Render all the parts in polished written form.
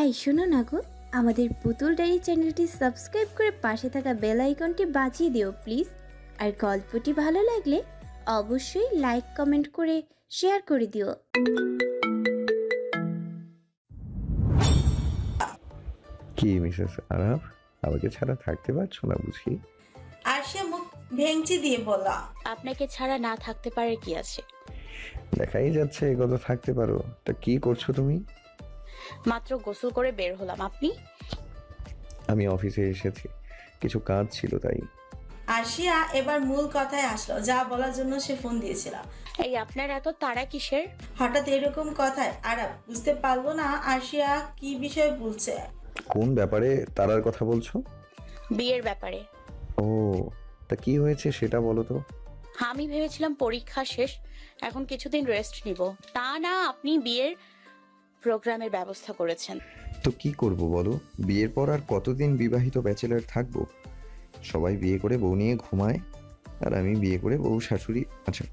এই শোনো না গো, আমাদের পুতুল ডায়েরি চ্যানেলটি সাবস্ক্রাইব করে পাশে থাকা বেল আইকনটি বাজিয়ে দিও প্লিজ। আর গল্পটি ভালো লাগলে অবশ্যই লাইক কমেন্ট করে শেয়ার করে দিও। কি মিসেস আরাফ, আমাকে ছাড়া থাকতে পারছো না বুঝি? আরশিয়া মুখ ভেঙচি দিয়ে বলল, আপনাকে ছাড়া না থাকতে পারে কি আছে? দেখাই যাচ্ছে কত থাকতে পারো। তা কি করছো তুমি? মাত্র গোসল করে বের হলাম। আপনি? আমি অফিসে এসেছি, কিছু কাজ ছিল তাই। আরশিয়া এবার মূল কথায় আসলো, যা বলার জন্য সে ফোন দিয়েছিল। এই আপনার এত তাড়া কিসের? হঠাৎ এরকম কথায় আরাপ বুঝতে পারলো না আরশিয়া কি বিষয়ে বলছে। কোন ব্যাপারে তারার কথা বলছো? বিয়ের ব্যাপারে। ও, তা কি হয়েছে সেটা বলো তো। আমি ভেবেছিলাম পরীক্ষা শেষ, এখন কিছুদিন রেস্ট নিব। তা না, আপনি বিয়ের প্রোগ্রামের ব্যবস্থা করেছেন। তো কি করব বলো, বিয়ের পর আর কতদিন বিবাহিত ব্যাচেলর থাকবো? সবাই বিয়ে করে বউ নিয়ে ঘুমায়, আর আমি বিয়ে করে বউ শাশুড়ি আচ্ছা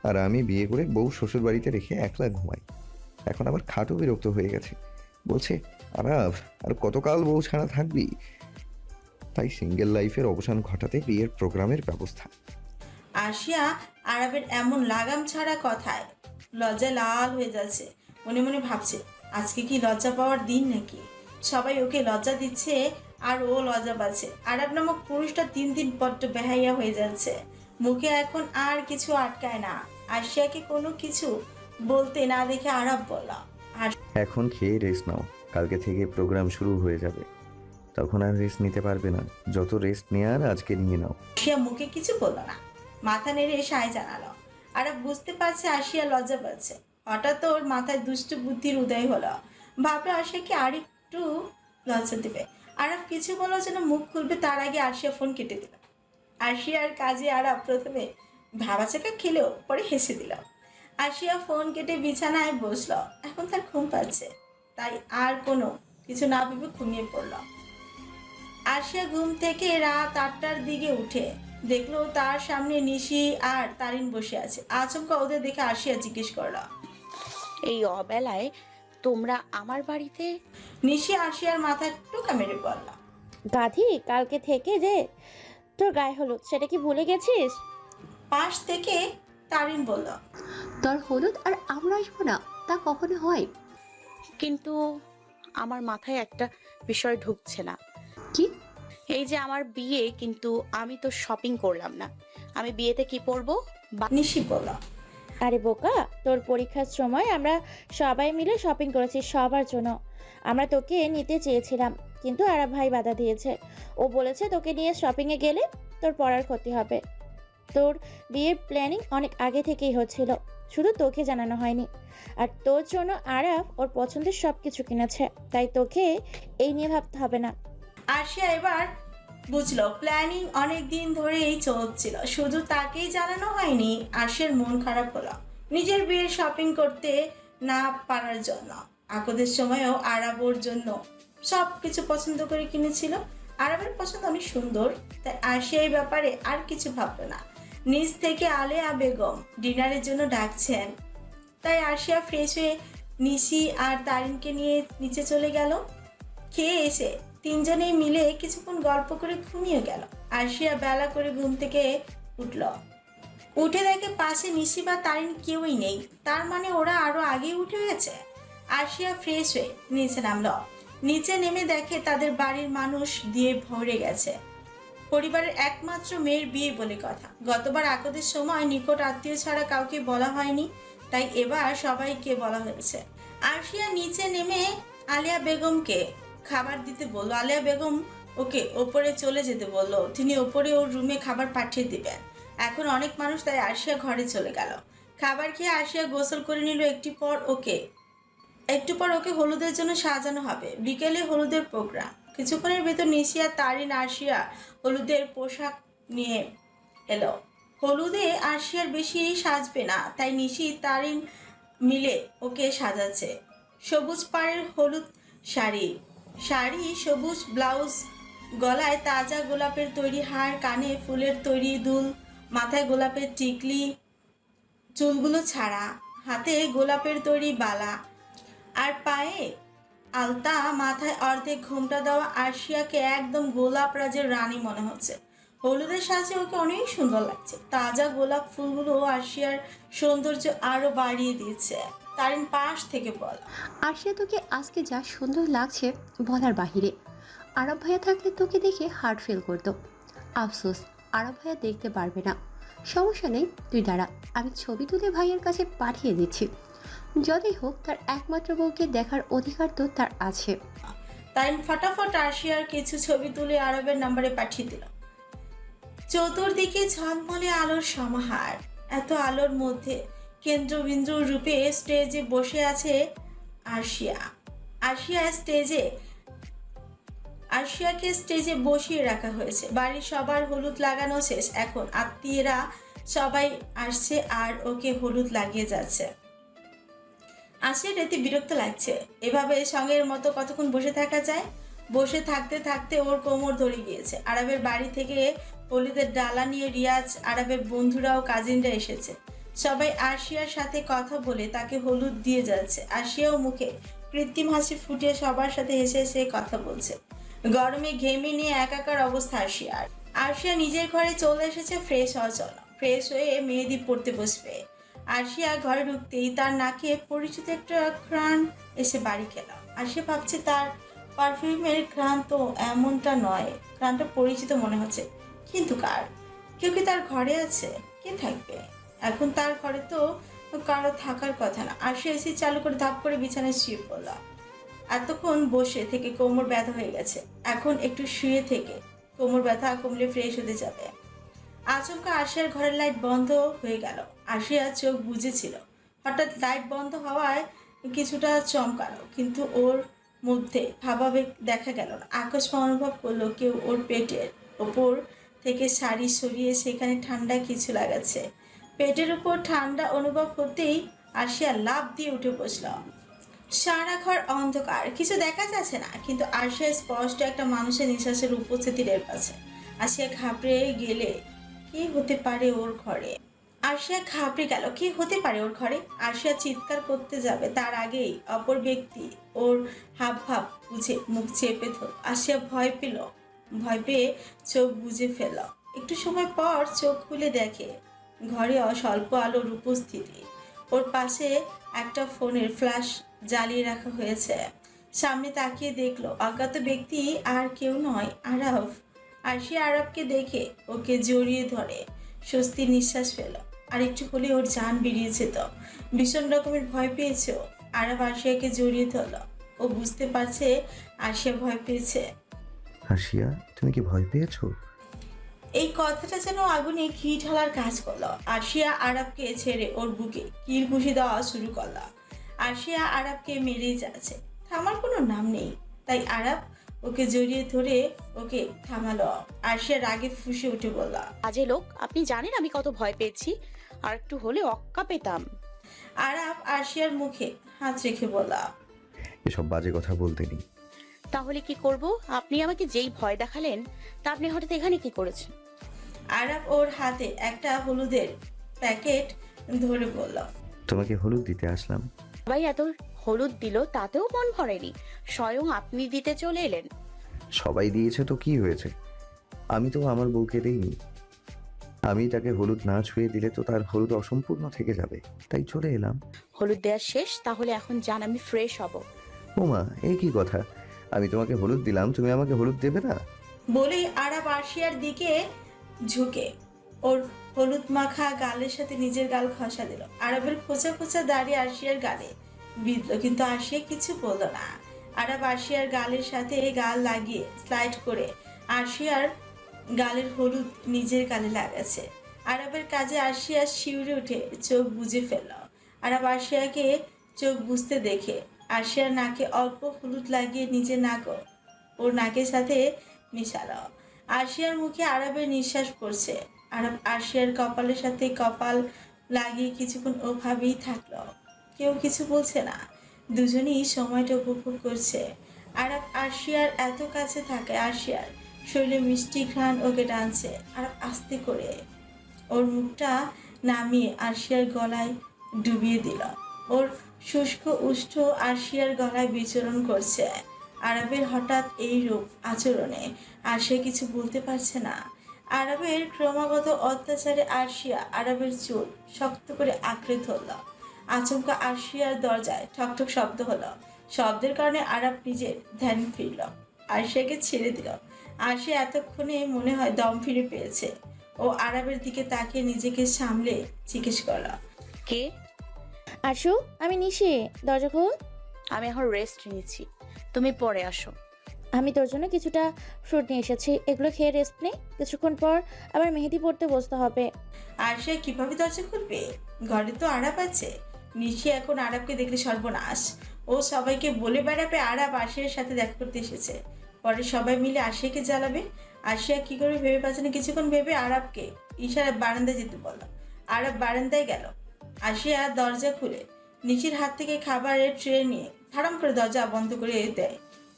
আর আমি বিয়ে করে বউ শ্বশুর বাড়িতে রেখে একলা ঘুমাই। এখন আবার খাটও বিরক্ত হয়ে গেছে, বলছে আরাফ আর কতকাল বউ ছাড়া থাকবি। তাই সিঙ্গেল লাইফের অবসান ঘটাতে বিয়ের প্রোগ্রামের ব্যবস্থা। আরশিয়া আরবের এমন লাগাম ছাড়া কথায় লজ্জায় লাল হয়ে যাচ্ছে। মনে মনে ভাবছে, আজকে কি লজ্জা পাওয়ার দিন নাকি? সবাই ওকে লজ্জা দিচ্ছে আর ও লজ্জা পাচ্ছে। আরব নামক পুরুষটা দিন দিন বড্ড বেহাইয়া হয়ে যাচ্ছে। মুখে এখন আর কিছু আটকায় না। আরশিয়াকে কোনো কিছু বলতে না দেখে আরব বলল, এখন খেয়ে রেস্ট নাও, কালকে থেকে প্রোগ্রাম শুরু হয়ে যাবে, তখন আর রেস্ট নিতে পারবে না। যত রেস্ট নেওয়ার আজকে নিয়ে নাও। আরশিয়া মুখে কিছু বলল না, মাথা নেড়ে সায় জানালো। আরব বুঝতে পারছে আরশিয়া লজ্জা পাচ্ছে। হঠাৎ ওর মাথায় দুষ্ট বুদ্ধির উদয় হলো। ভাবলো আরশিয়াকে আর একটু লজ্জা দেবে। আরব কিছু বলার জন্য মুখ খুলবে তার আগে আরশিয়া ফোন কেটে দিল। আরশিয়ার কাজে আরব প্রথমে ভাবাচাকা খেলেও পরে হেসে দিল। আরশিয়া ফোন কেটে বিছানায় বসলো। এখন তার ঘুম পাচ্ছে, তাই আর কোনো কিছু না ভেবে ঘুমিয়ে পড়ল। আরশিয়া ঘুম থেকে রাত 8টার দিকে উঠে দেখলো তার সামনে নিশি আর তারিন বসে আছে। আচমকা ওদের দেখে আরশিয়া জিজ্ঞেস করলো, এই অবেলায় তোমরা আমার বাড়িতে? নিশি আরশিয়ার মাথায় টোকা মেরে বলল, গাধি, কালকে থেকে যে তোর গায়ে হলুদ, সেটা কি ভুলে গেছিস? পাশ থেকে তারিন বলল, তোর হলুদ আর আমরা আসবো না, তা কখনো হয়? কিন্তু আমার মাথায় একটা বিষয় ঢুকছে না। কি? এই যে আমার বিয়ে, কিন্তু আমি তো শপিং করলাম না। আমি বিয়েতে কি পরবো? নিশি বলল, আরে বোকা, তোর পরীক্ষার সময় আমরা সবাই মিলে শপিং করেছি সবার জন্য। আমরা তোকে নিতে চেয়েছিলাম, কিন্তু আরাব ভাই বাধা দিয়েছে। ও বলেছে তোকে নিয়ে শপিংয়ে গেলে তোর পড়ার ক্ষতি হবে। তোর বিয়ের প্ল্যানিং অনেক আগে থেকেই হচ্ছিল, শুধু তোকে জানানো হয়নি। আর তোর জন্য আরাব ওর পছন্দের সব কিছু কিনেছে, তাই তোকে এই নিয়ে ভাবতে হবে না। আরশিয়া এবার বুঝলো প্ল্যানিং অনেক দিন ধরেই চলছিল, শুধু তাকেই জানানো হয়নি। আরশিয়ার মন খারাপ হলো নিজের বিয়ের শপিং করতে না পারার জন্য। আকদের সময়ও আরবের জন্য সব কিছু পছন্দ করে কিনেছিল। আরবের পছন্দ অনেক সুন্দর, তাই আরশিয়া এই ব্যাপারে আর কিছু ভাবলো না। নিজ থেকে আলেয়া বেগম ডিনারের জন্য ডাকছেন, তাই আরশিয়া ফ্রেশ হয়ে নিশি আর তারিনকে নিয়ে নিচে চলে গেল। খেয়ে এসে তিনজনেই মিলে কিছুক্ষণ গল্প করে ঘুমিয়ে গেল। আরশিয়া বেলা করে ঘুম থেকে উঠল। উঠে দেখে পাশে নিশি বা তারিন কেউই নেই, তার মানে ওরা আরো আগেই উঠে গেছে। আরশিয়া ফ্রেশ হয়ে নিচে নামলো। নিচে নেমে দেখে তাদের বাড়ির মানুষ দিয়ে ভরে গেছে। পরিবারের একমাত্র মেয়ের বিয়ে বলে কথা। গতবার আকদের সময় নিকট আত্মীয় ছাড়া কাউকে বলা হয়নি, তাই এবার সবাইকে বলা হয়েছে। আরশিয়া নিচে নেমে আলিয়া বেগমকে খাবার দিতে বলল। আলিয়া বেগম ওকে ওপরে চলে যেতে বলল, তিনি ওপরে ওর রুমে খাবার পাঠিয়ে দিবেন। এখন অনেক মানুষ, তাই আরশিয়া ঘরে চলে গেল। খাবার খেয়ে আরশিয়া গোসল করে নিল। একটু পর ওকে হলুদের জন্য সাজানো হবে। বিকেলে হলুদের প্রোগ্রাম। কিছুক্ষণের ভেতর নিশিয়া তারিন আরশিয়া হলুদের পোশাক নিয়ে এলো। হলুদে আরশিয়ার বেশি সাজবে না, তাই নিশি তারিন মিলে ওকে সাজাচ্ছে। সবুজ পাড়ের হলুদ শাড়ি, সবুজ ব্লাউজ, গলায় তাজা গোলাপের তৈরি হার, কানে ফুলের তৈরি দুল, মাথায় গোলাপের টিকলি, চুলগুলো ছাড়া, হাতে গোলাপের তৈরি বালা, আর পায়ে আলতা মাথায় অর্ধেক ঘোমটা দেওয়া আরশিয়াকে একদম গোলাপ রাজের রানী মনে হচ্ছে। হলুদের সাজে ওকে অনেক সুন্দর লাগছে। তাজা গোলাপ ফুলগুলো আরশিয়ার সৌন্দর্য আরো বাড়িয়ে দিয়েছে। তারিন পাশ থেকে বল, আরশিয়া তোকে আজকে যা সুন্দর লাগছে বলার বাহিরে। আরব ভাইয়া থাকলে তোকে দেখে হার্ট ফেল করতো। আফসোস, আরব ভাইয়া দেখতে পারবে না। সমস্যা নেই, তুই দাঁড়া, আমি ছবি তুলে ভাইয়ের কাছে পাঠিয়ে দিচ্ছি। যতই হোক তার একমাত্র বউকে দেখার অধিকার তো তার আছে। তারিন ফটাফট আরশিয়ার কিছু ছবি তুলে আরবের নাম্বারে পাঠিয়ে দিল। চতুর্দিকে ঝলমলে আলোর সমাহার। এত আলোর মধ্যে কেন্দ্রবিন্দু রূপে স্টেজে বসে আছে আরশিয়া। আরশিয়াকে স্টেজে বসিয়ে রাখা হয়েছে। বাড়ির সবার হলুদ লাগানো শেষ। এখন আত্মীয়রা সবাই আসছে আর ওকে হলুদ লাগিয়ে যাচ্ছে। আরশিয়ার এতে বিরক্ত লাগছে। এভাবে সঙ্গের মতো কতক্ষণ বসে থাকা যায়? বসে থাকতে থাকতে ওর কোমর ধরে গিয়েছে। আরবের বাড়ি থেকে হলুদের ডালা নিয়ে রিয়াজ, আরবের বন্ধুরাও কাজিনরা এসেছে। সবাই আরশিয়ার সাথে কথা বলে তাকে হলুদ দিয়ে যাচ্ছে। আরশিয়াও মুখে কৃত্রিম হাসি ফুটিয়ে সবার সাথে হেসে হেসে কথা বলছে। গরমে ঘেমে নিয়ে একাকার অবস্থা আরশিয়ার। আরশিয়া নিজের ঘরে চলে এসেছে ফ্রেশ হওয়ার জন্য। ফ্রেশ হয়ে মেহেদি পড়তে বসবে। আরশিয়া ঘরে ঢুকতেই তার নাকে পরিচিত একটা ঘ্রাণ এসে বাড়ি খেল। আরশিয়া ভাবছে তার পারফিউমের ঘ্রাণ তো এমনটা নয়। ঘ্রাণটা পরিচিত মনে হচ্ছে, কিন্তু কার? কেউ কি তার ঘরে আছে? কে থাকবে? এখন তার ঘরে তো কারো থাকার কথা না। আরশিয়া এসি চালু করে ধাপ করে বিছানায় শুয়ে পড়ল। এতক্ষণ বসে থেকে কোমর ব্যথা হয়ে গেছে। এখন একটু শুয়ে থেকে কোমর ব্যথা কমলে ফ্রেশ হতে যাবে। আচমকা আরশিয়ার ঘরের লাইট বন্ধ হয়ে গেল। আরশিয়া চোখ বুজেছিল। হঠাৎ লাইট বন্ধ হওয়ায় কিছুটা চমকালো, কিন্তু ওর মধ্যে ভাবাবেগ দেখা গেল না। আকস্মাত অনুভব করলো কেউ ওর পেটের ওপর থেকে শাড়ি সরিয়ে সেখানে ঠান্ডা কিছু লাগাচ্ছে। পেটের উপর ঠান্ডা অনুভব হতেই আরশিয়া লাফ দিয়ে উঠে বসল। সারা ঘর অন্ধকার, কিছু দেখা যাচ্ছে না, কিন্তু আরশিয়া স্পষ্ট একটা মানুষের নিঃশ্বাসের উপস্থিতি টের পাচ্ছে। আরশিয়া ঘাবড়ে গেলে কে হতে পারে ওর ঘরে? আরশিয়া ঘাবড়ে গেল, কে হতে পারে ওর ঘরে? আরশিয়া চিৎকার করতে যাবে, তার আগেই অপর ব্যক্তি ওর হাব ভাব বুঝে মুখ চেপে ধর। আরশিয়া ভয় পেয়ে চোখ বুজে ফেল। একটু সময় পর চোখ খুলে দেখে ঘরে স্বল্প আলোর উপস্থিতি। ওর পাশে একটা ফোনের ফ্ল্যাশ জ্বালিয়ে রাখা হয়েছে। সামনে তাকিয়ে দেখলো অজ্ঞাত ব্যক্তি আর কেউ নয়, আরব। আরশিয়া আরবকে দেখে ওকে জড়িয়ে ধরে স্বস্তির নিঃশ্বাস ফেল। আর একটু হলে ওর জান বেরিয়েছে তো। ভীষণ রকমের ভয় পেয়েছে ও। আরব আরশিয়াকে জড়িয়ে ধরল। ও বুঝতে পারছে আরশিয়া ভয় পেয়েছে। আরশিয়া, তুমি কি ভয় পেয়েছো? এই কথাটা যেন আগুনে ঘি ঢালার কাজ করলো। আরশিয়া আরবকে ছেড়ে ওর বুকে কিল ঘুষি দেওয়া শুরু করলো। আরশিয়া আরবকে মেরেই যাচ্ছে, থামার কোনো নাম নেই। তাই আরব ওকে জড়িয়ে ধরে ওকে থামালো। আরশিয়া রাগে ফুঁসে উঠে বলল, বাজে লোক, আপনি জানেন আমি কত ভয় পেয়েছি। আর একটু হলে অক্কা পেতাম। আরব আরশিয়ার মুখে হাত রেখে বলল, এসব বাজে কথা বলতে নেই। তাহলে কি করব? আপনি আমাকে যেই ভয় দেখালেন, তা আপনি হঠাৎ এখানে কি করেছেন? আরব ওর হাতে একটা হলুদের প্যাকেট ধরে বলল, তোমাকে হলুদ দিতে আসলাম। সবাই এত হলুদ দিল, তাতেও মন ভরেনি। স্বয়ং আপনি দিতে চলে এলেন। সবাই দিয়েছে তো কি হয়েছে? আমি তো আমার বউকে দেইনি। আমি তাকে হলুদ না ছুঁয়ে দিলে তো তার হলুদ অসম্পূর্ণ থেকে যাবে, তাই চলে এলাম। হলুদ দেওয়া শেষ, তাহলে এখন যান, আমি ফ্রেশ হব। ওমা, এই কি কথা? আমি তোমাকে হলুদ দিলাম, তুমি আমাকে হলুদ দেবে না? বলেই আরব আরশিয়ার দিকে ঝুঁকে ওর হলুদ মাখা গালের সাথে নিজের গাল ঘষা দিল। আরবের খোঁচা খোঁচা দাঁড়িয়ে আরশিয়ার গালে বিঁধল, কিন্তু আরশিয়া কিছু বলল না। আরব আরশিয়ার গালের সাথে গাল লাগিয়ে স্লাইড করে আরশিয়ার গালের হলুদ নিজের গালে লাগাচ্ছে। আরবের কাজে আরশিয়া শিউরে উঠে চোখ বুজে ফেলল। আরব আরশিয়াকে চোখ বুজতে দেখে আরশিয়ার নাকে অল্প হলুদ লাগিয়ে নিজের নাকও ওর নাকের সাথে মিশালো। আরশিয়ার মুখে আরবের নিঃশ্বাস পড়ছে। আরব আরশিয়ার কপালের সাথে কপাল লাগিয়ে কিছুক্ষণ ওভাবেই থাকলো। কেউ কিছু বলছে না, দুজনেই সময়টা উপভোগ করছে। আরব আরশিয়ার এত কাছে থাকে, আরশিয়ার শরীরে মিষ্টি ঘ্রাণ ওকে টানছে। আরব আস্তে করে ওর মুখটা নামিয়ে আরশিয়ার গলায় ডুবিয়ে দিল। ওর শুষ্ক উষ্ঠ আরশিয়ার গলায় বিচরণ করছে। আরবের হঠাৎ এই রূপ আচরণে আর সে কিছু বলতে পারছে না। আরবের ক্রমাগত অত্যাচারে আরশিয়া আরবের চুল শক্ত করে আঁকড়ে ধরল। আচমকা আরশিয়ার দরজায় ঠকঠক শব্দ হলো। শব্দের কারণে আরব নিজের ধ্যান ফিরল, আরশিয়াকে ছেড়ে দিল। আরশিয়া এতক্ষণে মনে হয় দম ফিরে পেয়েছে। ও আরবের দিকে তাকিয়ে নিজেকে সামলে জিজ্ঞেস করল, কে? আরশু, আমি নিশি, দরজা খোল। আমি এখন রেস্ট নিচ্ছি, তুমি পরে আসো। আমি তোর জন্য কিছুটা ফ্রুট নিয়ে এসেছি, এগুলো খেয়ে রেস্ট নে। কিছুক্ষণ পর আবার মেহেদি পড়তে বসতে হবে। আরশিয়া কিভাবে দরজা খুলবে? ঘরে তো আরব আছে। নিশি এখন আরবকে দেখলে সর্বনাশ। ও সবাইকে বলে বেড়াবে আরব আরশিয়ার সাথে দেখা করতে এসেছে। পরে সবাই মিলে আরশিয়াকে জ্বালাবে। আরশিয়া কি করে ভেবে পাচ্ছে না। কিছুক্ষণ ভেবে আরবকে ইশারা বারান্দায় যেতে বলল। আরব বারান্দায় গেল। আরশিয়া দরজা খুলে নিশির হাত থেকে খাবারের ট্রে নিয়ে ধারাম করে দরজা বন্ধ করে দেয়।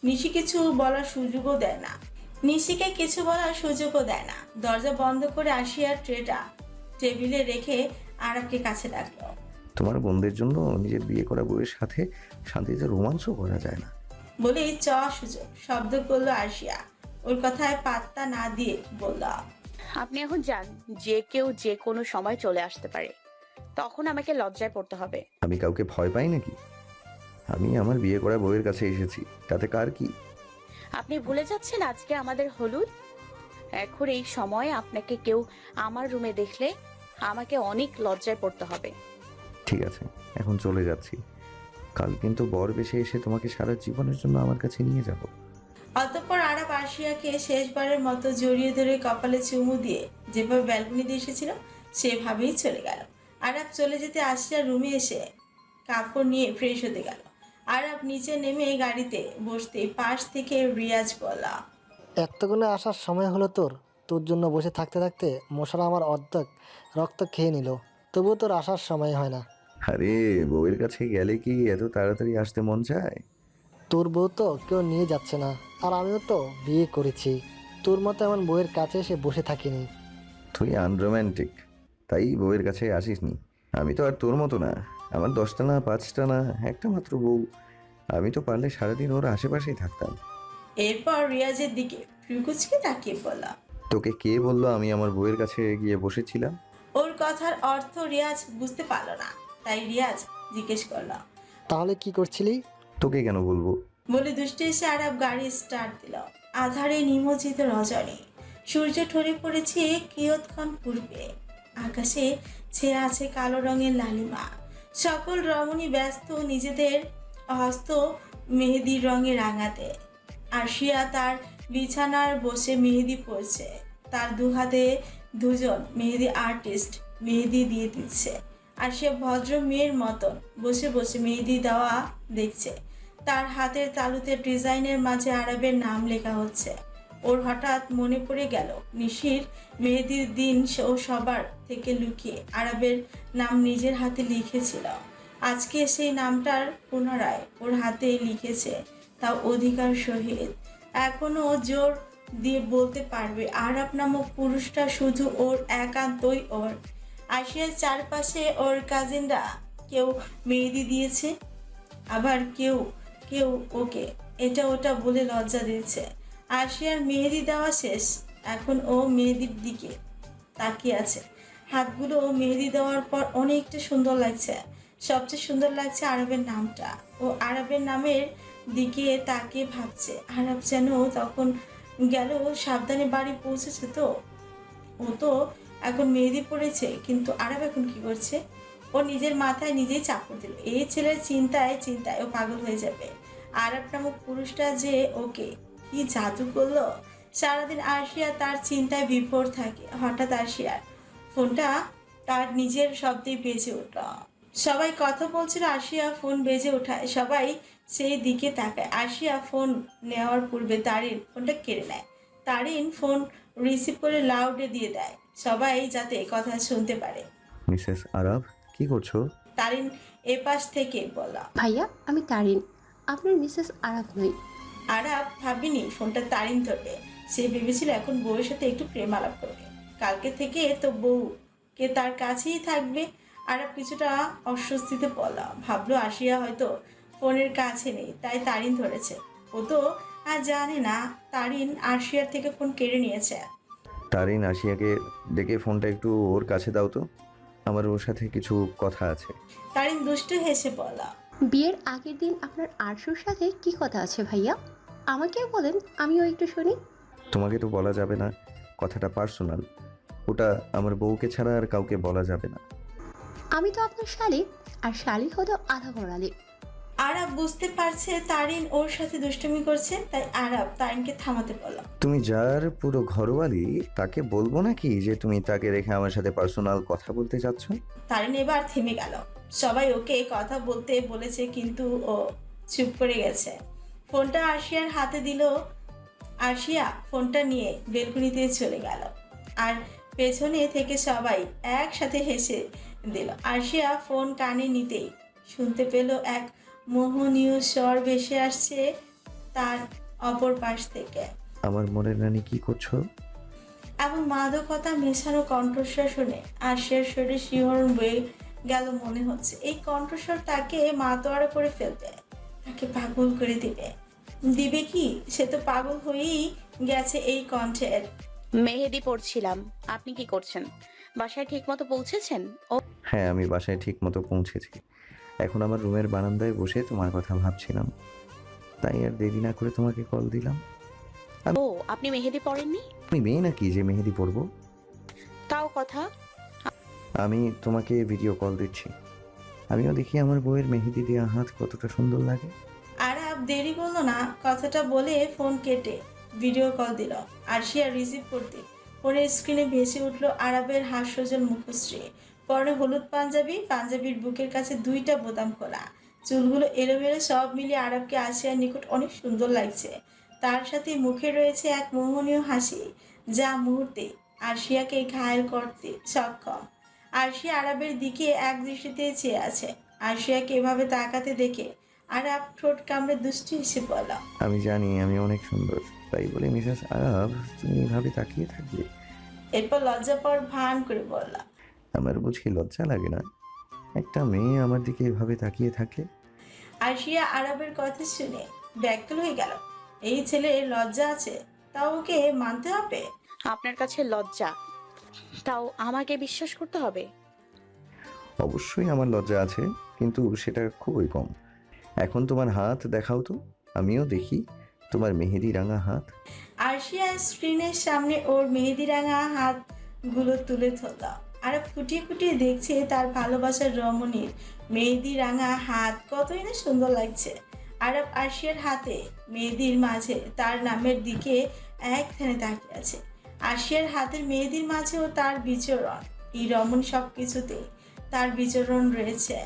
নিশি কিছু বলার সুযোগও দেয় না। নিশিকে কিছু বলার সুযোগও দেয় না। দরজা বন্ধ করে আরশিয়ার ট্রেটা টেবিলে রেখে আরবকে কাছে ডাকলো। তোমার বোনদের জন্য নিজের বিয়ে করা বউয়ের সাথে শান্তিতে রোমাঞ্চও করা যায় না। বলেই সুযোগ শব্দ করলো আরশিয়া। ওর কথায় পাত্তা না দিয়ে বলল, আপনি এখন যান, যে কেউ যে কোনো সময় চলে আসতে পারে, তখন আমাকে লজ্জায় পড়তে হবে। আমি কাউকে ভয় পাই নাকি? আমি আমার বিয়ে করা বউয়ের কাছে এসেছি, তাতে কার কি? আপনি ভুলে যাচ্ছেন আজকে আমাদের হলুদ। এখন এই সময় আপনাকে কেউ আমার রুমে দেখলে আমাকে অনেক লজ্জায় পড়তে হবে। ঠিক আছে, এখন চলে যাচ্ছি। কাল কিন্তু বর বেশে এসে তোমাকে সারা জীবনের জন্য আমার কাছে নিয়ে যাব। অতঃপর আরব আরশিয়াকে শেষবারের মতো জড়িয়ে ধরে কপালে চুমু দিয়ে যেভাবে ব্যালকনি দিয়ে এসেছিল সেভাবেই চলে গেল। আরব চলে যেতে আরশিয়া রুমে এসে কাপড় নিয়ে ফ্রেশ হতে গেল। আরব নিচে নেমে গাড়িতে বসতে পাশ থেকে রিয়াজ বলা, এতগুলো আসার সময় হলো তোর? তোর জন্য বসে থাকতে থাকতে মশারা আমার অর্ধেক রক্ত খেয়ে নিল, তবুও তোর আসার সময় হয় না। আরে বউয়ের কাছে গেলে কি এত তাড়াতাড়ি আসতে মন চায়? তোর বউ তো কেউ নিয়ে যাচ্ছে না, আর আমিও তো বিয়ে করেছি। তোর মতো এমন বউয়ের কাছে এসে বসে থাকিনি। তুই আনরোম্যান্টিক, তাই বউয়ের কাছে আসিসনি। আমি তো আর তোর মতো না, আমার 10টা না 5টা না, একটা মাত্র বউ। আমি তো পারলে সারাদিন ওর আশেপাশেই থাকতাম। এরপর রিয়াজের দিকে ফ্রিকুচকে তাকিয়ে বলা, তোকে কে বললো আমি আমার বউয়ের কাছে গিয়ে বসেছিলাম? ওর কথার অর্থ রিয়াজ বুঝতে পারল না। তাই রিয়াজ জিজ্ঞেস করল, তাহলে কি করছিলি? তোকে কেন বলবো? বলে দুষ্টে এসে আরব গাড়ি স্টার্ট দিল। আধারে নিমজ্জিত রজনী, সূর্য ঠরে পড়েছে কিয়ৎক্ষণ পূর্বে। আকাশে ছেয়ে আছে কালো রঙের লালিমা। সকল রমণী ব্যস্ত নিজেদের হস্ত মেহেদির রঙে রাঙাতে। আরশিয়া তার বিছানার বসে মেহেদি পড়ছে। তার দুহাতে দুজন মেহেদি আর্টিস্ট মেহেদি দিয়ে দিচ্ছে। আর সে ভদ্র মেয়ের মতন বসে বসে মেহেদি দেওয়া দেখছে। তার হাতের তালুতে ডিজাইনের মাঝে আরবের নাম লেখা হচ্ছে। ওর হঠাৎ মনে পড়ে গেল নিশির মেহেদির দিন ও সবার থেকে লুকিয়ে আরবের নাম নিজের হাতে লিখেছিল। আজকে সেই নামটার পুনরায় ওর হাতে লিখেছে, তাও অধিকার সহিত। এখনো জোর দিয়ে বলতে পারবে আরব নামক পুরুষটা শুধু ওর, একান্তই ওর। আশিয়ার চারপাশে ওর কাজিনরা কেউ মেহেদি দিয়েছে, আবার কেউ কেউ ওকে এটা ওটা বলে লজ্জা দিয়েছে। আশিয়ার মেহেদি দেওয়া শেষ, এখন ও মেহেদির দিকে তাকিয়ে আছে। হাতগুলো মেহেদি দেওয়ার পর অনেকটা সুন্দর লাগছে। সবচেয়ে সুন্দর লাগছে আরবের নামটা। ও আরবের নামের দিকে তাকিয়ে ভাবছে, আরব যেন তখন গেল সাবধানে বাড়ি পৌঁছেছে। তো ও তো এখন মেহেদি পড়েছে, কিন্তু আরব এখন কি করছে? ও নিজের মাথায় নিজেই চাপড় দিল। এই ছেলের চিন্তায় চিন্তায় ও পাগল হয়ে যাবে। আরব নামক পুরুষটা যে ওকে কি জাদু করলো। সারাদিন আরশিয়া তার চিন্তায় বিভোর থাকে। হঠাৎ আরশিয়ার ফোনটা তার নিজের শব্দে বেজে উঠল। সবাই কথা বলছিল, আরশিয়া ফোন বেজে ওঠায় সবাই সেই দিকে তাকায়। আরশিয়া ফোন নেওয়ার পূর্বে তারিন ফোনটা কেড়ে নেয়। তারিন ফোন রিসিভ করে লাউডে দিয়ে দেয়, সবাই যাতে কথা শুনতে পারে। মিসেস আরব, কি করছো? তারিন এপাশ থেকে বলা, ভাইয়া, আমি তারিন, আপনার মিসেস আরাফ নই। আরব ভাবিনি ফোনটা তারিন ধরবে। সে ভেবেছিল এখন বউয়ের সাথে একটু প্রেম আলাপ করবে। কালকে থেকে তো বউকে তার কাছেই থাকবে। আরব কিছুটা অস্বস্তিতে পড়ল। ভাবলো আশিয়া হয়তো ফোনের কাছে নেই, তাই তারিন ধরেছে। ও তো আর জানে না তারিন আরশিয়ার থেকে ফোন কেড়ে নিয়েছে। তারিন আশিয়াকে ডেকে ফোনটা একটু ওর কাছে দাও তো, আমার ওর সাথে কিছু কথা আছে। তারিন দুষ্টু হেসে বলল, বিয়ের আগের দিন আপনার আরশুর সাথে কি কথা আছে ভাইয়া? আমাকেও বলেন, আমিও একটু শুনি। তোমাকে তো বলা যাবে না, কথাটা পার্সোনাল। ওটা আমার বউকে ছাড়া আর কাউকে বলা যাবে না। আমি তো আপনার শালিক, আর শালিক হলো আধা ঘোরালি। আরব বুঝতে পারছে তারিন ওর সাথে দুষ্টুমি করছে, তাই আরব তারিনকে থামাতে বলল। তুমি যার পুরো ঘরওয়ালি, তাকে বলবো নাকি যে তুমি তাকে রেখে আমার সাথে পার্সোনাল কথা বলতে চাচ্ছ? তারিন এবার থেমে গেল। সবাই ওকে কথা বলতে বলেছে, কিন্তু ও চুপ করে গেছে। ফোনটা আরশিয়ার হাতে দিল। আরশিয়া ফোনটা নিয়ে বেলকনিতে চলে গেল, আর পেছনে থেকে সবাই একসাথে হেসে দিল। আরশিয়া ফোন কানে নিতেই শুনতে পেল এক মোহনীয় স্বর ভেসে আসছে তার অপর পাশ থেকে। আমার মনের রানী কি করছো? এমন মাদকতা মেশানো কণ্ঠস্বর শুনে আরশিয়ার শরীরে শিহরণ বয়ে গেল। মনে হচ্ছে এই কণ্ঠস্বর তাকে মাতোয়ারা করে ফেলবে, তাকে পাগল করে দিবে কি? সে তো পাগল হয়েই গেছে এই কণ্ঠের। মেহেদি পড়ছিলাম। আপনি কি করছেন? বাসায় ঠিক মতো পৌঁছেছেন? ও হ্যাঁ, আমি বাসায় ঠিক মতো পৌঁছেছি। এখন আমার রুমের বারান্দায় বসে তোমার কথা ভাবছিলাম, তাই আর দেরি না করে তোমাকে কল দিলাম। ও আপনি মেহেদি পড়েননি? আমি মেয়ে নাকি যে মেহেদি পরবো? তাও কথা। আমি তোমাকে ভিডিও কল দিচ্ছি, আমিও দেখি আমার বউয়ের মেহেদি দেওয়া হাত কতটা সুন্দর লাগে। আরব দেরি করলো না, কথাটা বলে ফোন কেটে ভিডিও কল দিল। আরশিয়া রিসিভ করতে ফোনের স্ক্রিনে ভেসে উঠল আরবের হাস্যজল মুখশ্রী। পরে হলুদ পাঞ্জাবি, পাঞ্জাবির বুকের কাছে 2টা বোতাম খোলা, চুলগুলো এলোমেলো, সব মিলিয়ে আরবকে আরশিয়ার নিকট অনেক সুন্দর লাগছে। তার সাথে মুখে রয়েছে এক মোহনীয় হাসি, যা মুহূর্তে আরশিয়াকে ঘায়েল করতে সক্ষম। আরশিয়া আরবের দিকে এক দৃষ্টিতে চেয়ে আছে। আরশিয়াকে এভাবে তাকাতে দেখে আরব ঠোঁট কামড়ে দুষ্টু হেসে বলল, আমি জানি আমি অনেক সুন্দর, তাই বলে মিসেস আরব তুমি এভাবে তাকিয়ে থাকবে? এরপর লজ্জা পর ভান করে বলল, আমার বুঝি লজ্জা লাগে না একটা মেয়ে আমার দিকে এভাবে তাকিয়ে থাকে? আরশিয়া আরবের কথা শুনে ব্যাকুল হয়ে গেল। এই ছেলের লজ্জা আছে, তাও ওকে মানতে হবে? আপনার কাছে লজ্জা, তাও আমাকে বিশ্বাস করতে হবে? অবশ্যই আমার লজ্জা আছে, কিন্তু সেটা খুবই কম। এখন তোমার হাত দেখাও তো, আমিও দেখি তোমার মেহেদি রাঙা হাত। আরশিয়া স্ক্রিনের সামনে ওর মেহেদি রাঙা হাতগুলো তুলে ধরল। আরব ফুটিয়ে ফুটিয়ে দেখছে তার ভালোবাসার রমণীর মেহেদি রাঙা হাত কতই না সুন্দর লাগছে। আরব আরশিয়ার হাতে মেহেদির মাঝে তার নামের দিকে এক ধ্যানে তাকিয়ে আছে। আরশিয়ার হাতের মেহেদির মাঝেও তার বিচরণ, এই রমণ সব কিছুতে তার বিচরণ রয়েছে।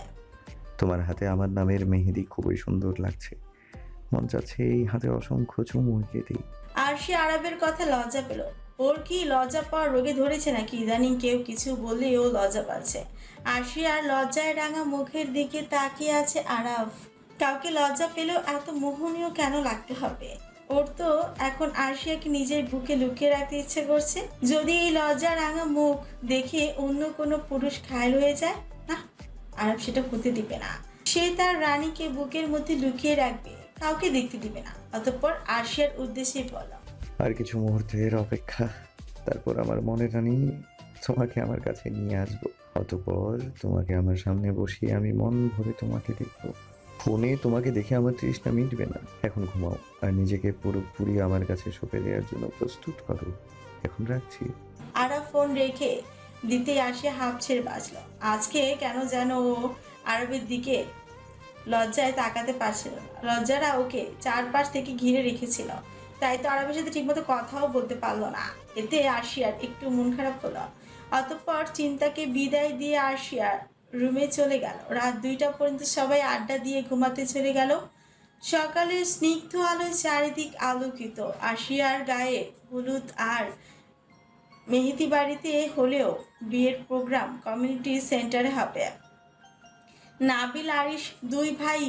তোমার হাতে আমার নামের মেহেদি খুবই সুন্দর লাগছে, মন চাচ্ছে এই হাতে অসংখ্য চুমু এঁকে দিই। আরশিয়া আরবের কথা লজ্জা পেল। ওর কি লজ্জা পাওয়ার রোগে ধরেছে নাকি? ইদানিং কেউ কিছু বললে ও লজ্জা পাচ্ছে। আরশিয়ার লজ্জায় রাঙা মুখের দিকে তাকিয়ে আছে আরব। কাউকে লজ্জা পেলেও এত মোহনীয় কেন লাগতে হবে? ওর তো এখন আরশিয়াকে নিজের বুকে লুকিয়ে রাখতে ইচ্ছে করছে। যদি এই লজ্জা রাঙা মুখ দেখে অন্য কোনো পুরুষ ঘায়েল হয়ে যায়, না, আরব সেটা হতে দিবে না। সে তার রানীকে বুকের মধ্যে লুকিয়ে রাখবে, কাউকে দেখতে দিবে না। অতঃপর আরশিয়ার উদ্দেশ্যে বলল, আর কিছু মুহূর্তের অপেক্ষা, তারপর আমার মনের রানী তোমাকে আমার কাছে নিয়ে আসবো। অতঃপর তোমাকে আমার সামনে বসিয়ে আমি মন ভরে তোমাকে দেখবো। ফোনে তোমাকে দেখে আমার তৃষ্ণা মিটবে না। এখন ঘুমাও আর নিজেকে পুরোপুরি আমার কাছে সঁপে দেওয়ার জন্য প্রস্তুত করো। এখন রাখছি। আরব ফোন রেখে দিতে আসে হাঁপ ছেড়ে বাঁচল। আজকে কেন যেন ও আরবের দিকে লজ্জায় তাকাতে পারছিল না। লজ্জারা ওকে চারপাশ থেকে ঘিরে রেখেছিল, তাই তো আরবের সাথে ঠিকমতো কথাও বলতে পারলো না। এতে আরশিয়ার একটু মন খারাপ হলো। অতঃপর চিন্তাকে বিদায় দিয়ে আরশিয়ার রুমে চলে গেল। রাত 2টা পর্যন্ত সবাই আড্ডা দিয়ে ঘুমাতে চলে গেল। সকালের স্নিগ্ধ আলোয় চারিদিক আলোকিত। আরশিয়ার গায়ে হলুদ আর মেহেদি বাড়িতে হলেও বিয়ের প্রোগ্রাম কমিউনিটি সেন্টারে হবে। নাবিল আরিশ 2 ভাই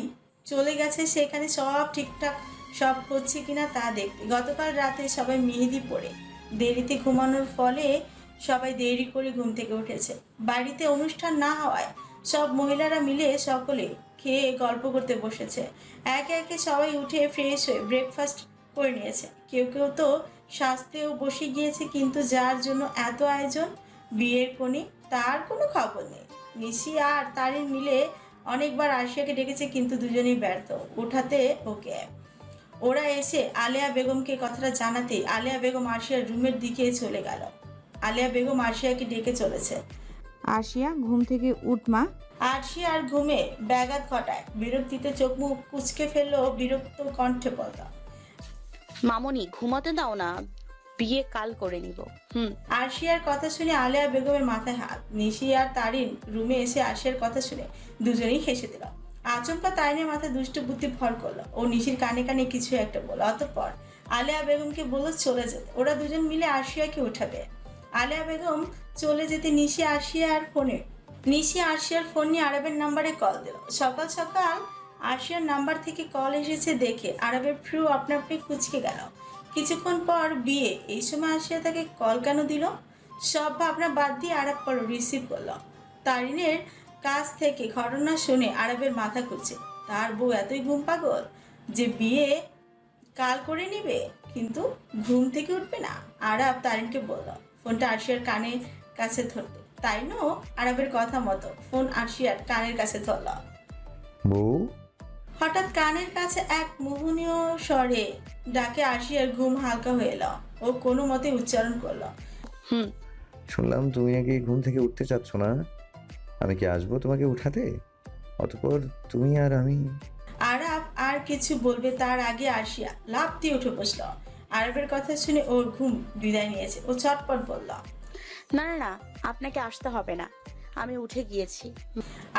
চলে গেছে সেখানে সব ঠিকঠাক সব হচ্ছে কিনা তা দেখতে। গতকাল রাতে সবাই মেহেদি পরে দেরিতে ঘুমানোর ফলে সবাই দেরি করে ঘুম থেকে উঠেছে। বাড়িতে অনুষ্ঠান না হওয়ায় সব মহিলারা মিলে সকলে খেয়ে গল্প করতে বসেছে। একে একে সবাই উঠে ফ্রেশ হয়ে ব্রেকফাস্ট করে নিয়েছে। কেউ কেউ তো সাজতেও বসে গিয়েছে, কিন্তু যার জন্য এত আয়োজন, বিয়ের কোণে, তার কোনো খবর নেই। নিশি আর তারিন মিলে অনেকবার আরশিয়াকে ডেকেছে, কিন্তু দুজনেই ব্যর্থ উঠাতে ওকে। ওরা এসে আলেয়া বেগমকে কথাটা জানাতেই আলেয়া বেগম আরশিয়ার রুমের দিকে চলে গেল। আলেয়া বেগম আরশিয়াকে ডেকে চলেছে। আরশিয়া, ঘুম থেকে উঠ মা। আরশিয়ার ঘুমে ব্যাঘাত ঘটায়। বিরক্তিতে চোখ মুখ কুচকে ফেললো, বিরক্ত কণ্ঠে বলল। মামনি, ঘুমাতে দাও না, বিয়ে কাল করে নিব। আরশিয়ার কথা শুনে আলেয়া বেগমের মাথায় হাত। নিশি আর তারিন রুমে এসে আরশিয়ার কথা শুনে দুজনেই হেসে দিল। আচমকা তারিনের মাথায় দুষ্টু বুদ্ধি ভর করলো। ও নিশির কানে কানে কিছু একটা বলল। অতঃপর আলেয়া বেগমকে বলল চলে যেতে। ওরা দুজন মিলে আরশিয়াকে উঠাবে। আলেয়া বেগম চলে যেতে নিশি আরশিয়ার ফোন নিয়ে আরবের নাম্বারে কল দিল। সকাল সকাল আরশিয়ার নাম্বার থেকে কল এসেছে দেখে আরবের ফ্রু আপনা আপনি কুচকে গেল। কিছুক্ষণ পর বিয়ে, এই সময় আরশিয়া তাকে কল কেন দিল? সব ভাবনা বাদ দিয়ে আরব কল রিসিভ করলো। তারিনের কাছ থেকে ঘটনা শুনে আরবের মাথা ঘুরছে। তার বউ এতই ঘুম পাগল যে বিয়ে কাল করে নিবে, কিন্তু ঘুম থেকে উঠবে না। আরব তারিনকে বলল ফোনটা আরশিয়ার কানের কাছে ধরতে। তাইনও আরবের কথা মতো ফোন আরশিয়ার কানের কাছে ধরল। বউ, হঠাৎ কানের কাছে এক মোহনীয় স্বরে ডাকে আরশিয়ার ঘুম হালকা হয়ে এলো। ও কোনো মতে উচ্চারণ করলো। শুনলাম তুমি নাকি ঘুম থেকে উঠতে চাচ্ছ না। আমি কি আসবো তোমাকে উঠাতে? অতঃপর তুমি আর আমি। আরব আর কিছু বলবে তার আগে আরশিয়া লাফ দিয়ে উঠে বসলো। আরবের কথা শুনে ওর ঘুম বিদায় নিয়েছে। ও চটপট বলল, না না না, আপনাকে আসতে হবে না, আমি উঠে গিয়েছি।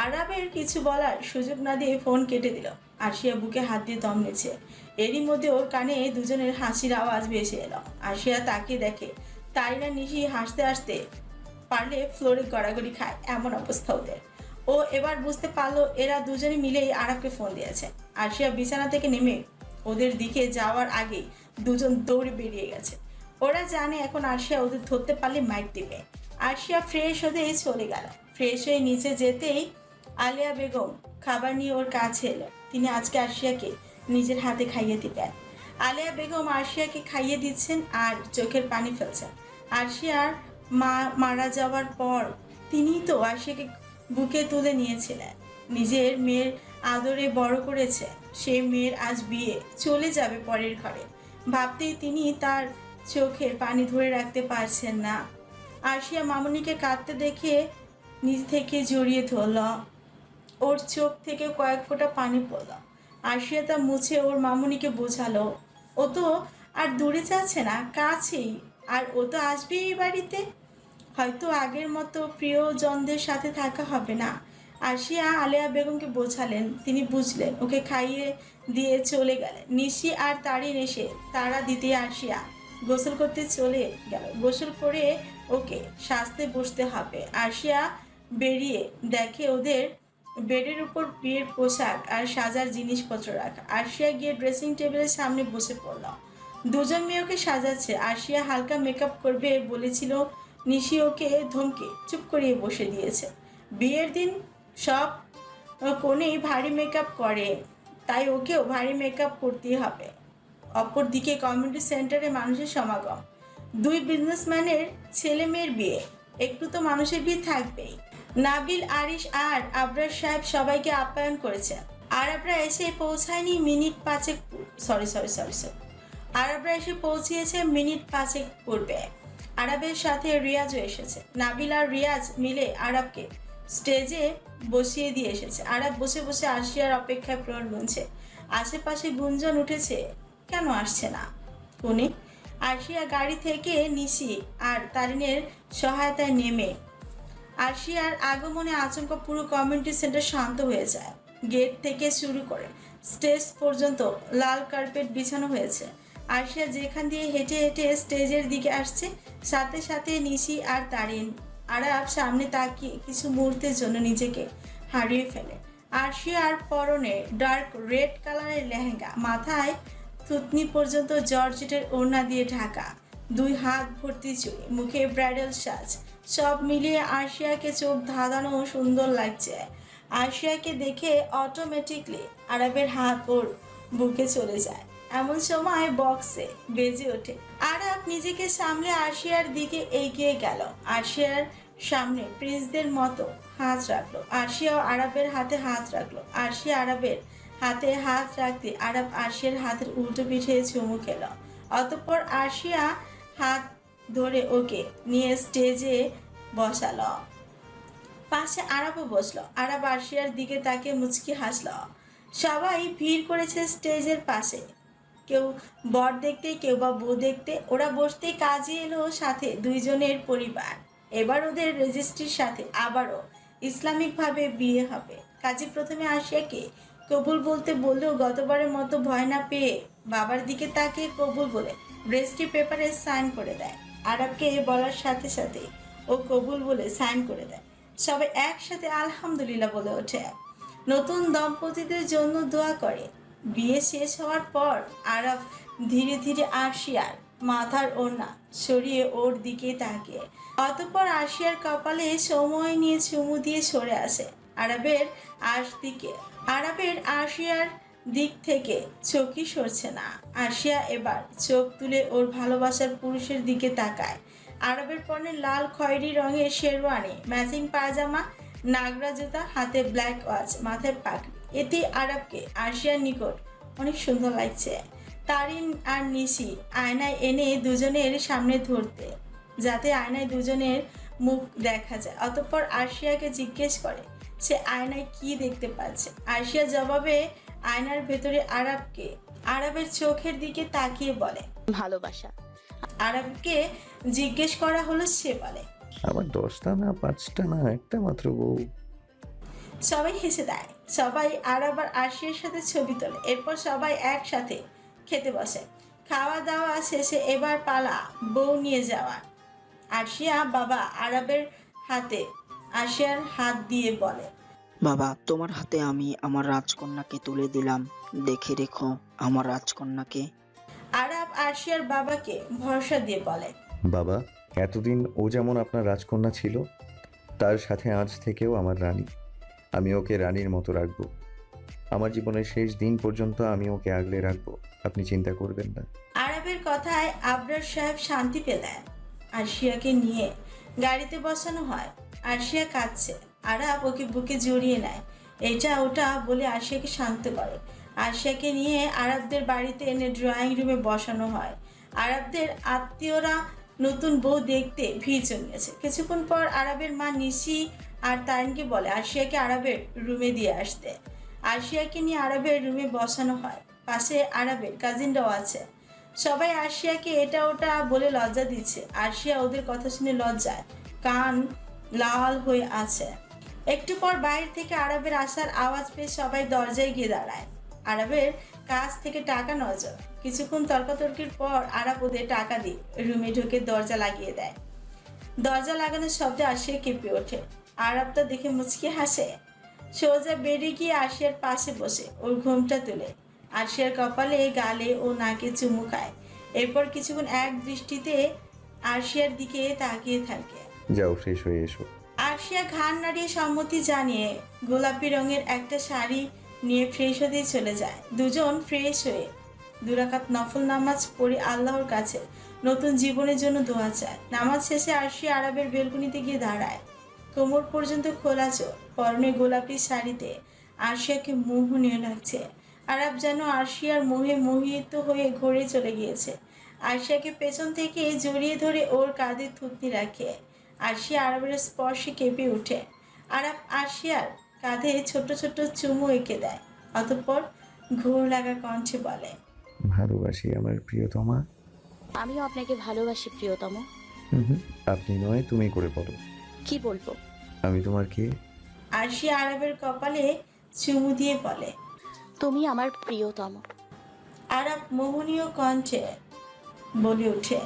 আরবের কিছু বলার সুযোগ না দিয়ে ফোন কেটে দিল। আরশিয়া বুকে হাত দিয়ে দম নিচ্ছে। এরই মধ্যে ওর কানে দুজনের হাসির আওয়াজ ভেসে এলো। আরশিয়া তাকিয়ে দেখে তারিনা নিশি হাসতে হাসতে পারলে ফ্লোরে গড়াগড়ি খায়, এমন অবস্থা ওদের। ও এবার বুঝতে পারলো এরা দুজনে মিলেই আরবকে ফোন দিয়েছে। আরশিয়া বিছানা থেকে নেমে ওদের দিকে যাওয়ার আগে দুজন দৌড়ে বেরিয়ে গেছে। ওরা জানে এখন আরশিয়া ওদের ধরতে পারলে মাইক দিবে। আরশিয়া ফ্রেশ হতে চলে গেল। ফ্রেশ হয়ে নিচে যেতেই আলেয়া বেগম খাবার নিয়ে ওর কাছে এলো। তিনি আজকে আরশিয়াকে নিজের হাতে খাইয়ে দিবেন। আলেয়া বেগম আরশিয়াকে খাইয়ে দিচ্ছেন আর চোখের পানি ফেলছেন। আরশিয়ার মা মারা যাওয়ার পর তিনিই তো আরশিয়াকে বুকে তুলে নিয়েছিলেন, নিজের মেয়ের আদরে বড় করেছে। সেই মেয়ের আজ বিয়ে, চলে যাবে পরের ঘরে। ভাবতেই তিনি তার চোখের পানি ধরে রাখতে পারছেন না। আরশিয়া মামুনিকে কাঁদতে দেখে নিজ থেকে জড়িয়ে ধরল। ওর চোখ থেকে কয়েক ফোঁটা পানি পড়ল। আরশিয়া তা মুছে ওর মামুনিকে বোঝালো ও তো আর দূরে যাচ্ছে না, কাছেই। আর ও তো আসবেই এই বাড়িতে। হয়তো আগের মতো প্রিয়জনদের সাথে থাকা হবে না। আরশিয়া আলেয়া বেগমকে বোঝালেন। তিনি বুঝলেন। ওকে খাইয়ে দিয়ে চলে গেলেন। নিশি আর তারিন এসে তারা দিতে আরশিয়া গোসল করতে চলে গেল। গোসল করে ওকে সাজতে বসতে হবে। আরশিয়া বেরিয়ে দেখে ওদের বেডের উপর বিয়ের পোশাক আর সাজার জিনিসপত্র রাখা। আরশিয়া গিয়ে ড্রেসিং টেবিলের সামনে বসে পড়ল। দুজন মেয়ে ওকে সাজাচ্ছে। আরশিয়া হালকা মেকআপ করবে বলেছিল, নিশি ওকে ধমকে চুপ করিয়ে বসে দিয়েছে। বিয়ের দিন সব কোণেই ভারী মেকআপ করে, তাই ওকেও ভারী মেকআপ করতেই হবে। অপরদিকে কমিউনিটি সেন্টারে মানুষের সমাগম। দুই বিজনেসম্যানের ছেলে মেয়ের বিয়ে, একটু তো মানুষের ভিড় থাকবেই। নাবিল, আরিশ আর আবরার সাহেব সবাইকে আপ্যায়ন করেছে। আরবরা এসে পৌঁছায়নি মিনিট পাঁচেক আরবরা এসে পৌঁছিয়েছে মিনিট পাঁচেক পূর্বে। আরবের সাথে রিয়াজও এসেছে। নাবিল আর রিয়াজ মিলে আরবকে স্টেজে বসিয়ে দিয়ে এসেছে। আরব বসে বসে আরশিয়ার অপেক্ষায় প্রহর গুনছে। আশেপাশে গুঞ্জন উঠেছে, কেন আসছে না কোনে? আরশিয়া গাড়ি থেকে নিশি আর তারিনের সহায়তায় নেমে আরশিয়ার আগমনে আচমকা পুরো কমিউনিটি সেন্টার শান্ত হয়ে যায়। গেট থেকে শুরু করে স্টেজ পর্যন্ত লাল কার্পেট বিছানো হয়েছে। আরশিয়া যেখান দিয়ে হেঁটে হেঁটে স্টেজের দিকে আসছে, সাথে সাথে নিশি আর তারিন। আরব সামনে তাকিয়ে কিছু মুহূর্তের জন্য নিজেকে হারিয়ে ফেলে। আরশিয়ার পরনে ডার্ক রেড কালারের লেহেঙ্গা, মাথায় থুতনি পর্যন্ত জর্জেটের ওড়না দিয়ে ঢাকা। দুই হাত ভর্তি চুড়ি, মুখে ব্রাইডাল সাজ, সব মিলিয়ে আরশিয়াকে চোখ ধাঁধানো সুন্দর লাগছে। আরশিয়াকে দেখে অটোমেটিকলি আরবের হাত ওর বুকে চলে যায়। এমন সময় বক্সে বেজে ওঠে। আরব নিজেকে সামলে আরশিয়ার দিকে এগিয়ে গেল। আরশিয়ার সামনে প্রিন্সদের মতো হাত রাখলো। আরশিয়াও আরবের হাতে হাত রাখলো। আরশিয়া আরবের হাতে হাত রাখতে আরব আরশিয়ার হাতের উল্টো পিঠে চুমু খেল। অতঃপর আরশিয়া হাত ধরে ওকে নিয়ে স্টেজে বসালো। পাশে আরবও বসলো। আরব আরশিয়ার দিকে তাকে মুচকি হাসলো। সবাই ভিড় করেছে স্টেজের পাশে, কেউ বর দেখতে, কেউ বা বউ দেখতে। ওরা বসতে কাজে এলো সাথে দুইজনের পরিবার। এবার ওদের রেজিস্ট্রির সাথে আবারও ইসলামিকভাবে বিয়ে হবে। কাজী প্রথমে আরশিয়াকে কবুল বলতে বললেও গতবারের মতো ভয় না পেয়ে বাবার দিকে তাকিয়ে কবুল বলে রেজিস্ট্রি পেপারে সাইন করে দেয়। আরবকে বলার সাথে সাথে ও কবুল বলে সাইন করে দেয়। সবাই একসাথে আলহামদুলিল্লাহ বলে ওঠে। নতুন দম্পতিদের জন্য দোয়া করে। বিয়ে শেষ হওয়ার পর আরব ধীরে ধীরে আরশিয়ার মাথার ওড়না সরিয়ে ওর দিকে তাকিয়ে অতঃপর আরশিয়ার কপালে সময় নিয়ে চুমু দিয়ে সরে আসে। আরবের আরশিয়ার দিক থেকে চোখই সরছে না। আরশিয়া এবার চোখ তুলে ওর ভালোবাসার পুরুষের দিকে তাকায়। আরবের পরনে লাল খয়েরি রঙের শেরওয়ানি, ম্যাচিং পায়জামা, নাগরা জুতা, হাতে ব্ল্যাক ওয়াচ, মাথায় পাগড়ি। এতে আরবকে আরশিয়ার নিকট অনেক সুন্দর লাগছে। তারিন আর নিশি আয়নায় এনে দুজনের সামনে ধরতে, যাতে আয়নায় দুজনের মুখ দেখা যায়। অতঃপর আরশিয়াকে জিজ্ঞেস করে সে আয়নায় কি দেখতে পাচ্ছে। আরশিয়া জবাবে আয়নার ভেতরে আরবের চোখের দিকে তাকিয়ে বলে ভালোবাসা। আরবকে জিজ্ঞেস করা হলো, সে বলে আমার 10টা না 5টা না একটা মাত্র বউ। সবাই হেসে দেয়। সবাই আরব আর আরশিয়ার সাথে ছবি তোলে। এরপর সবাই একসাথে খেতে বসে। খাওয়া দাওয়া শেষে এবার পালা বউ নিয়ে যাওয়া। আরশিয়া বাবা আরবের হাতে আরশিয়ার হাত দিয়ে বলে, বাবা, তোমার হাতে আমি আমার রাজকন্যাকে তুলে দিলাম। দেখে রেখো আমার রাজকন্যাকে। আরব আরশিয়ার বাবাকে ভরসা দিয়ে বলে, বাবা, এতদিন ও যেমন আপনার রাজকন্যা ছিল, তার সাথে আজ থেকেও আমার রানী। আমি ওকে রানীর মতো রাখবো। আমার জীবনের শেষ দিন পর্যন্ত আমি ওকে আগলে রাখবো। আপনি চিন্তা করবেন না। আরবের কথায় আবরার সাহেব শান্তি পেলেন। আরশিয়াকে নিয়ে গাড়িতে বসানো হয়। আরশিয়া কাঁদছে। আরব ওকে বুকে জড়িয়ে নেয়, এটা ওটা বলে আরশিয়াকে শান্ত করে। আরশিয়াকে নিয়ে আরবদের বাড়িতে এনে ড্রয়িং রুমে বসানো হয়। আরবদের আত্মীয়রা নতুন বউ দেখতে ভিড় জমিয়েছে। কিছুক্ষণ পর আরবের মা নিশি আর তারিনকে বলে আরশিয়াকে আরবের রুমে দিয়ে আসতে। আরশিয়াকে নিয়ে আরবের রুমে বসানো হয়। পাশে আরবের কাজিনরাও আছে। সবাই আরশিয়াকে এটা ওটা বলে লজ্জা দিচ্ছে। আরশিয়া ওদের কথা শুনে লজ্জায় কান লাল হয়ে আছে। একটু পর বাইরে থেকে আরবের আসার আওয়াজ পেয়ে সবাই দরজায় গিয়ে দাঁড়ায়। আরবের কাছ থেকে টাকা নজর। কিছুক্ষণ তর্কাতর্কির পর আরব ওদের টাকা দিয়ে রুমে ঢুকে দরজা লাগিয়ে দেয়। দরজা লাগানোর শব্দে আরশিয়া কেঁপে ওঠে। আরব তা দেখে মুচকি হাসে। সোজা বেডে গিয়ে আরশিয়ার পাশে বসে ওর ঘুমটা তুলে আরশিয়ার কপালে, গালে ও নাকে চুমু খায়। এরপর কিছুক্ষণ এক দৃষ্টিতে আরশিয়ার দিকে তাকিয়ে থাকে। যাও, ফ্রেশ হয়ে এসো। আরশিয়া ঘাড় নাড়িয়ে সম্মতি জানিয়ে গোলাপি রঙের একটা শাড়ি নিয়ে ফ্রেশ হতেই চলে যায়। দুজন ফ্রেশ হয়ে 2 রাকাত নফল নামাজ পড়ে আল্লাহর কাছে নতুন জীবনের জন্য দোয়া চায়। নামাজ শেষে আরশিয়া আরবের বেলকনিতে গিয়ে দাঁড়ায়। কোমর পর্যন্ত খোলা চোখ, পরনে গোলাপি শাড়িতে আরশিয়াকে মোহনীয় লাগছে। আরব যেন আরশিয়ার মোহে মোহিত হয়ে ঘুরে চলে গিয়েছে। আরশিয়াকে পেছন থেকে জড়িয়ে ধরে ওর কাঁধে থুতনি রাখে। আরশিয়া আরবের স্পর্শে কেঁপে ওঠে। আরব আরশিয়ার কাঁধে ছোট ছোট চুমু এঁকে দেয়। অতঃপর ঘোর লাগা কণ্ঠে বলে, ভালোবাসি আমার প্রিয়তমা। আমিও আপনাকে ভালোবাসি প্রিয়তম। আপনি নয়, তুমি করে বলো। কি বলবো? আমি তোমার কে? আরশিয়া আরবের কপালে চুমু দিয়ে বলে, তুমি আমার প্রিয়তম। আরব মোহনীয় কণ্ঠে বলে ওঠে।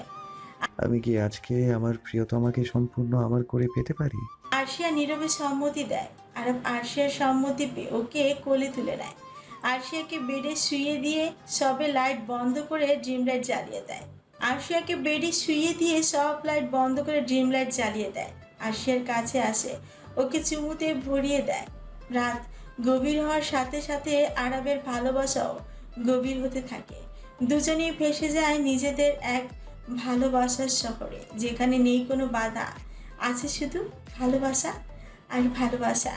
আমি কি আজকে আমার প্রিয়তমাকে সম্পূর্ণ আমার করে পেতে পারি? আরশিয়া নীরবে সম্মতি দেয়। আরব আরশিয়ার সম্মতি পেয়ে ওকে কোলে তুলে নেয়। আরশিয়াকে বেডে শুইয়ে দিয়ে সবে লাইট বন্ধ করে ড্রিম লাইট জ্বালিয়ে দেয়। আরশিয়াকে বেডে শুইয়ে দিয়ে সব লাইট বন্ধ করে ড্রিম লাইট জ্বালিয়ে দেয়। আরশিয়ার কাছে আসে, ওকে চুমুতে ভরিয়ে দেয়। রাত গভীর হওয়ার সাথে সাথে আরবের ভালোবাসাও গভীর হতে থাকে। দুজনেই ভেসে যায় নিজেদের এক ভালোবাসার শহরে, যেখানে নেই কোনো বাধা, আছে শুধু ভালোবাসা আর ভালোবাসা।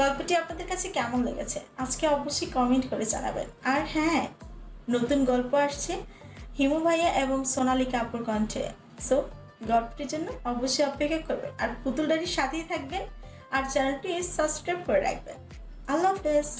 গল্পটি আপনাদের কাছে কেমন লেগেছে আজকে অবশ্যই কমেন্ট করে জানাবেন। আর হ্যাঁ, নতুন গল্প আসছে হিমু ভাইয়া এবং সোনালিকা আপুর কণ্ঠে। সো গল্পটির জন্য অবশ্যই অপেক্ষা করবেন আর পুতুল ডায়েরির সাথেই থাকবেন আর চ্যানেলটি সাবস্ক্রাইব করে রাখবেন। আল্লাহ হাফেজ।